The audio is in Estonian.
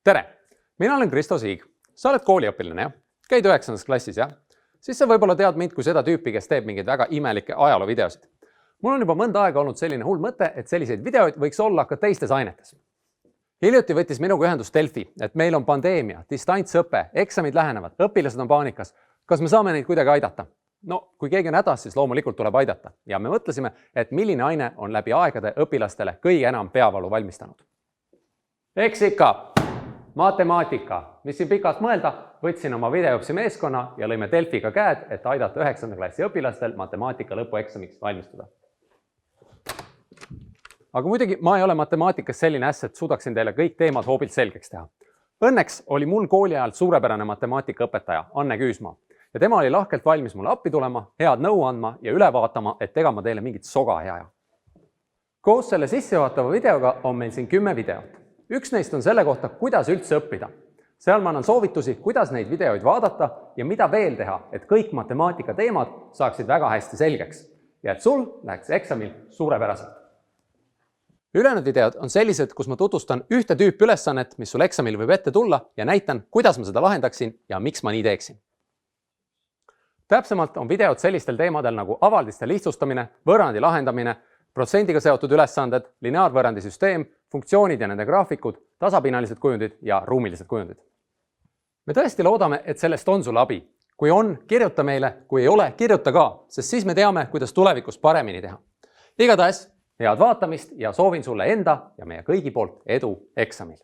Tere! Mina olen Kristo Siig. Sa oled kooliõpilane, jah? Käid 9. klassis, jah? Siis sa võib-olla tead mind kui seda tüüpi, kes teeb mingeid väga imelikke ajaloovideosid. Mul on juba mõnda aega olnud selline hull mõte, et selliseid videoid võiks olla ka teistes ainetes. Hiljuti võttis minuga ühendust Delfi, et meil on pandeemia, distantsõpe, eksamid lähenevad, õpilased on paanikas. Kas me saame neid kuidagi aidata? No, kui keegi on hädas, siis loomulikult tuleb aidata. Ja me mõtlesime, et milline aine on läbi aegade õpilastele kõige enam peavalu valmistanud. Eks ikka, matemaatika, mis siin pikalt mõelda, võtsin oma videoõpsi meeskonna ja lõime Delfiga käed, et aidata 9. klassi õpilastel matemaatika lõpueksamiks valmistuda. Aga muidugi ma ei ole matemaatikas selline äss, et suudaksin teile kõik teemad hoobilt selgeks teha. Õnneks oli mul kooli ajal suurepärane matemaatikaõpetaja Anne Küüsmaa ja tema oli lahkelt valmis mulle appi tulema, head nõu andma ja üle vaatama, et ega ma teile mingit soga ei aja. Koos selle sissejuhatava videoga on meil siin 10 videot. Üks neist on selle kohta, kuidas üldse õppida. Seal ma annan soovitusi, kuidas neid videoid vaadata ja mida veel teha, et kõik matemaatika teemad saaksid väga hästi selgeks ja et sul läheks eksamil suurepäraselt. Ülejäänud videod on sellised, kus ma tutvustan ühte tüüpi ülesannet, mis sul eksamil võib ette tulla ja näitan, kuidas ma seda lahendaksin ja miks ma nii teeksin. Täpsemalt on videod sellistel teemadel nagu avaldiste lihtsustamine, võrrandi lahendamine, protsendiga seotud ülesanded, lineaarvõrrandi süsteem, funktsioonid ja nende graafikud, tasapinnalised kujundid ja ruumilised kujundid. Me tõesti loodame, et sellest on sulle abi. Kui on, kirjuta meile, kui ei ole, kirjuta ka, sest siis me teame, kuidas tulevikus paremini teha. Igatahes, head vaatamist ja soovin sulle enda ja meie kõigi poolt edu eksamil.